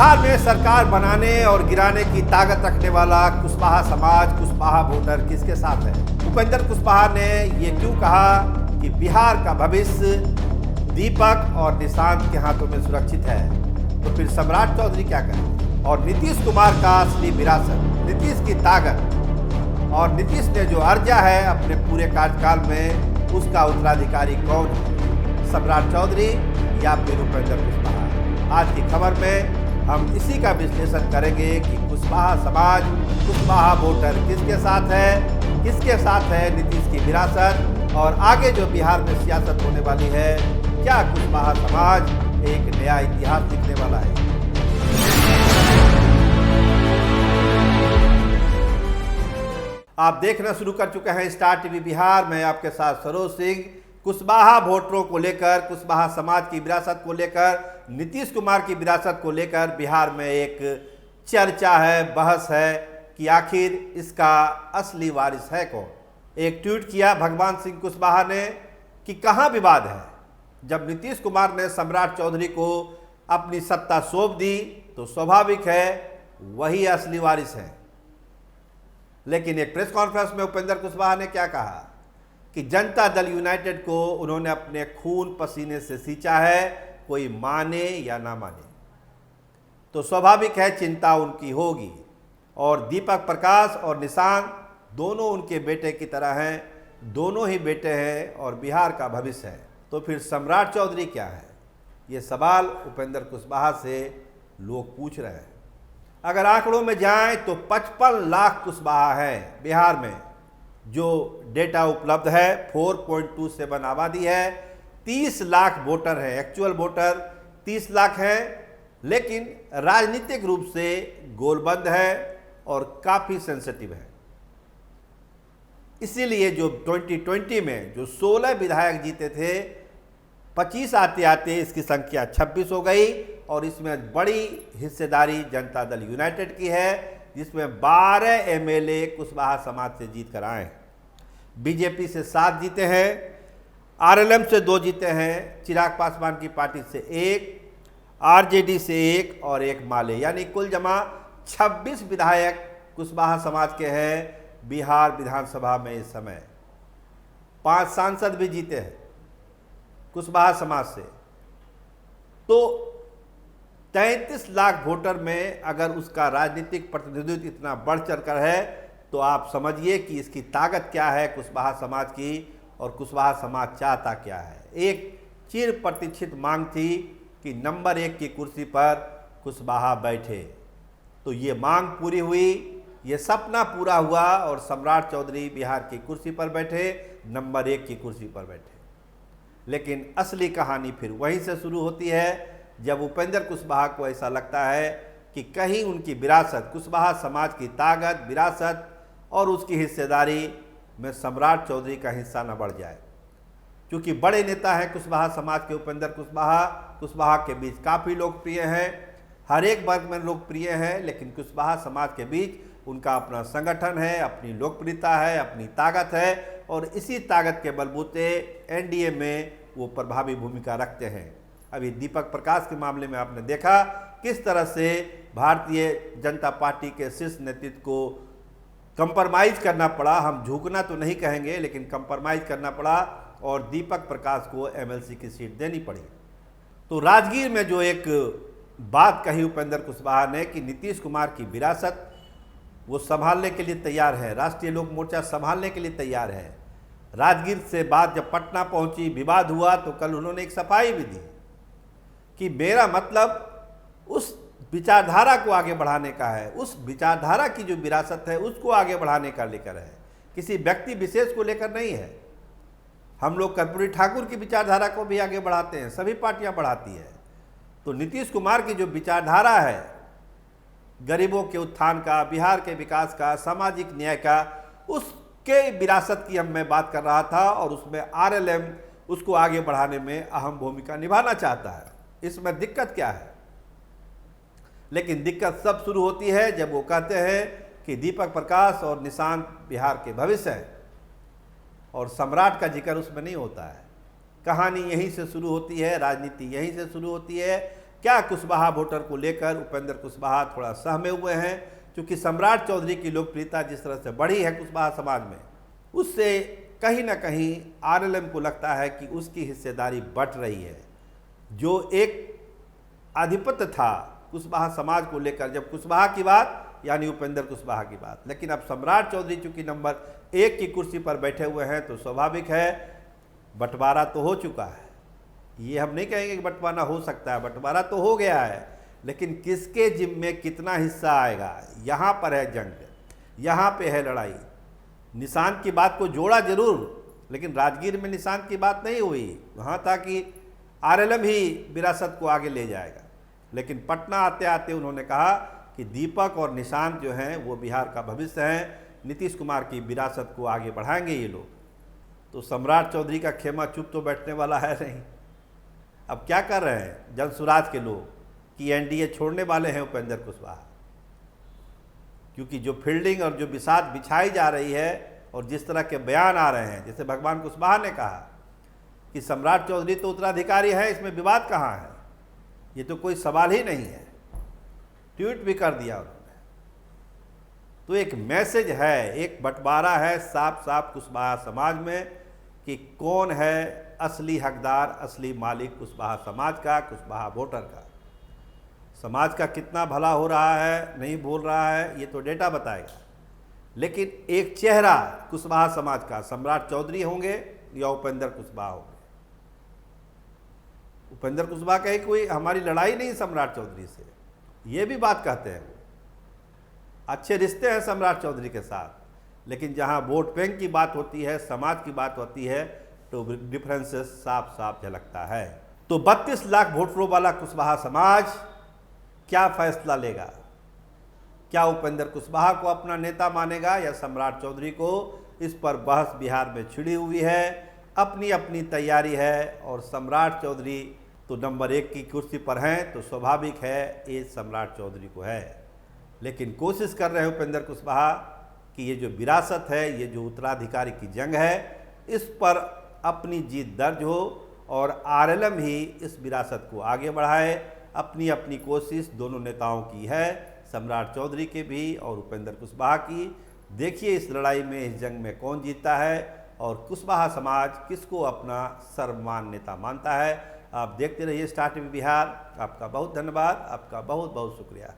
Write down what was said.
बिहार में सरकार बनाने और गिराने की ताकत रखने वाला कुशवाहा समाज, कुशवाहा वोटर किसके साथ है? उपेंद्र कुशवाहा ने ये क्यों कहा कि बिहार का भविष्य दीपक और निशांत के हाथों में सुरक्षित है? तो फिर सम्राट चौधरी क्या करें? और नीतीश कुमार का असली विरासत, नीतीश की ताकत और नीतीश ने जो अर्जा है अपने पूरे कार्यकाल में, उसका उत्तराधिकारी कौन है? सम्राट चौधरी या फिर उपेंद्र कुशवाहा? आज की खबर में हम इसी का विश्लेषण करेंगे कि कुशवाहा समाज, कुशवाहा वोटर किसके साथ है नीतीश की विरासत, और आगे जो बिहार में सियासत होने वाली है, क्या कुशवाहा समाज एक नया इतिहास लिखने वाला है? आप देखना शुरू कर चुके हैं स्टार टीवी बिहार। मैं आपके साथ सरोज सिंह। कुशवाहा वोटरों को लेकर, कुशवाहा समाज की विरासत को लेकर, नीतीश कुमार की विरासत को लेकर बिहार में एक चर्चा है, बहस है कि आखिर इसका असली वारिस है कौन। एक ट्वीट किया भगवान सिंह कुशवाहा ने कि कहाँ विवाद है। जब नीतीश कुमार ने सम्राट चौधरी को अपनी सत्ता सौंप दी तो स्वाभाविक है वही असली वारिस है। लेकिन एक प्रेस कॉन्फ्रेंस में उपेंद्र कुशवाहा ने क्या कहा कि जनता दल यूनाइटेड को उन्होंने अपने खून पसीने से सींचा है, कोई माने या ना माने तो स्वाभाविक है चिंता उनकी होगी। और दीपक प्रकाश और निशांत दोनों उनके बेटे की तरह हैं, दोनों ही बेटे हैं और बिहार का भविष्य है। तो फिर सम्राट चौधरी क्या है? ये सवाल उपेंद्र कुशवाहा से लोग पूछ रहे हैं। अगर आंकड़ों में जाएं तो 55 लाख कुशवाहा हैं बिहार में, जो डेटा उपलब्ध है। 4.27 आबादी है, 30 लाख वोटर है, एक्चुअल वोटर 30 लाख है, लेकिन राजनीतिक रूप से गोलबंद है और काफ़ी सेंसिटिव है। इसीलिए जो 2020 में जो 16 विधायक जीते थे, 25 आते आते इसकी संख्या 26 हो गई और इसमें बड़ी हिस्सेदारी जनता दल यूनाइटेड की है, जिसमें 12 एमएलए कुशवाहा समाज से जीत कर आए हैं। बीजेपी से 7 जीते हैं, आरएलएम से 2 जीते हैं, चिराग पासवान की पार्टी से 1, आरजेडी से 1 और 1 माले, यानी कुल जमा 26 विधायक कुशवाहा समाज के हैं बिहार विधानसभा में। इस समय 5 सांसद भी जीते हैं कुशवाहा समाज से। तो 33 लाख वोटर में अगर उसका राजनीतिक प्रतिनिधित्व इतना बढ़ चढ़ कर है तो आप समझिए कि इसकी ताकत क्या है कुशवाहा समाज की, और कुशवाहा समाज चाहता क्या है। एक चिर प्रतीक्षित मांग थी कि नंबर 1 की कुर्सी पर कुशवाहा बैठे, तो ये मांग पूरी हुई, ये सपना पूरा हुआ और सम्राट चौधरी बिहार की कुर्सी पर बैठे, नंबर 1 की कुर्सी पर बैठे। लेकिन असली कहानी फिर वहीं से शुरू होती है, जब उपेंद्र कुशवाहा को ऐसा लगता है कि कहीं उनकी विरासत, कुशवाहा समाज की ताकत, विरासत और उसकी हिस्सेदारी में सम्राट चौधरी का हिस्सा न बढ़ जाए। क्योंकि बड़े नेता हैं कुशवाहा समाज के उपेंद्र कुशवाहा, कुशवाहा के बीच काफ़ी लोकप्रिय हैं, हर एक वर्ग में लोकप्रिय हैं, लेकिन कुशवाहा समाज के बीच उनका अपना संगठन है, अपनी लोकप्रियता है, अपनी ताकत है, और इसी ताकत के बलबूते एनडीए में वो प्रभावी भूमिका रखते हैं। अभी दीपक प्रकाश के मामले में आपने देखा किस तरह से भारतीय जनता पार्टी के शीर्ष नेतृत्व को कंप्रोमाइज करना पड़ा। हम झुकना तो नहीं कहेंगे, लेकिन कंप्रोमाइज करना पड़ा और दीपक प्रकाश को एमएलसी की सीट देनी पड़ी। तो राजगीर में जो एक बात कही उपेंद्र कुशवाहा ने कि नीतीश कुमार की विरासत वो संभालने के लिए तैयार है, राष्ट्रीय लोक मोर्चा संभालने के लिए तैयार है। राजगीर से बात जब पटना पहुंची, विवाद हुआ, तो कल उन्होंने एक सफाई भी दी कि मेरा मतलब उस विचारधारा को आगे बढ़ाने का है, उस विचारधारा की जो विरासत है उसको आगे बढ़ाने का लेकर है, किसी व्यक्ति विशेष को लेकर नहीं है। हम लोग कर्पूरी ठाकुर की विचारधारा को भी आगे बढ़ाते हैं, सभी पार्टियां बढ़ाती है। तो नीतीश कुमार की जो विचारधारा है गरीबों के उत्थान का, बिहार के विकास का, सामाजिक न्याय का, उसके विरासत की मैं बात कर रहा था, और उसमें आरएलएम उसको आगे बढ़ाने में अहम भूमिका निभाना चाहता है। इसमें दिक्कत क्या है? लेकिन दिक्कत सब शुरू होती है जब वो कहते हैं कि दीपक प्रकाश और निशांत बिहार के भविष्य है, और सम्राट का जिक्र उसमें नहीं होता है। कहानी यहीं से शुरू होती है, राजनीति यहीं से शुरू होती है। क्या कुशवाहा वोटर को लेकर उपेंद्र कुशवाहा थोड़ा सहमे हुए हैं, क्योंकि सम्राट चौधरी की लोकप्रियता जिस तरह से बढ़ी है कुशवाहा समाज में, उससे कहीं ना कहीं आरएलएम को लगता है कि उसकी हिस्सेदारी बढ़ रही है। जो एक आधिपत्य था कुशवाहा समाज को लेकर, जब कुशवाहा की बात यानी उपेंद्र कुशवाहा की बात, लेकिन अब सम्राट चौधरी चूंकि नंबर 1 की कुर्सी पर बैठे हुए हैं तो स्वाभाविक है बंटवारा तो हो चुका है। ये हम नहीं कहेंगे कि बंटवारा हो सकता है, बंटवारा तो हो गया है, लेकिन किसके जिम्मे कितना हिस्सा आएगा, यहाँ पर है जंग, यहाँ पे है लड़ाई। निशांत की बात को जोड़ा जरूर, लेकिन राजगीर में निशांत की बात नहीं हुई, वहाँ था कि आरएलएम ही विरासत को आगे ले जाएगा। लेकिन पटना आते आते उन्होंने कहा कि दीपक और निशांत जो हैं वो बिहार का भविष्य हैं, नीतीश कुमार की विरासत को आगे बढ़ाएंगे ये लोग। तो सम्राट चौधरी का खेमा चुप तो बैठने वाला है नहीं। अब क्या कर रहे हैं जनसुराज के लोग कि एनडीए छोड़ने वाले हैं उपेंद्र कुशवाहा, क्योंकि जो फील्डिंग और जो बिसात बिछाई जा रही है और जिस तरह के बयान आ रहे हैं, जैसे भगवान कुशवाहा ने कहा कि सम्राट चौधरी तो उत्तराधिकारी है, इसमें विवाद कहाँ है, ये तो कोई सवाल ही नहीं है, ट्वीट भी कर दिया उन्होंने। तो एक मैसेज है, एक बंटवारा है साफ साफ कुशवाहा समाज में कि कौन है असली हकदार, असली मालिक कुशवाहा समाज का, कुशवाहा वोटर का। समाज का कितना भला हो रहा है, नहीं बोल रहा है, ये तो डेटा बताएगा, लेकिन एक चेहरा कुशवाहा समाज का सम्राट चौधरी होंगे या उपेंद्र कुशवाहा होंगे। उपेंद्र कुशवाहा कहे कोई हमारी लड़ाई नहीं सम्राट चौधरी से, ये भी बात कहते हैं वो, अच्छे रिश्ते हैं सम्राट चौधरी के साथ, लेकिन जहां वोट बैंक की बात होती है, समाज की बात होती है, तो डिफरेंसेस साफ साफ झलकता है। तो 32 लाख वोटरों वाला कुशवाहा समाज क्या फैसला लेगा? क्या उपेंद्र कुशवाहा को अपना नेता मानेगा या सम्राट चौधरी को? इस पर बहस बिहार में छिड़ी हुई है, अपनी अपनी तैयारी है, और सम्राट चौधरी तो नंबर 1 की कुर्सी पर हैं, तो स्वाभाविक है ये सम्राट चौधरी को है। लेकिन कोशिश कर रहे हैं उपेंद्र कुशवाहा कि ये जो विरासत है, ये जो उत्तराधिकारी की जंग है, इस पर अपनी जीत दर्ज हो और आरएलएम ही इस विरासत को आगे बढ़ाए। अपनी अपनी कोशिश दोनों नेताओं की है, सम्राट चौधरी के भी और उपेंद्र कुशवाहा की। देखिए इस लड़ाई में, इस जंग में कौन जीतता है और कुशवाहा समाज किसको अपना सर्वमान्य नेता मानता है। आप देखते रहिए स्टार टीवी बिहार। आपका बहुत धन्यवाद, आपका बहुत बहुत शुक्रिया।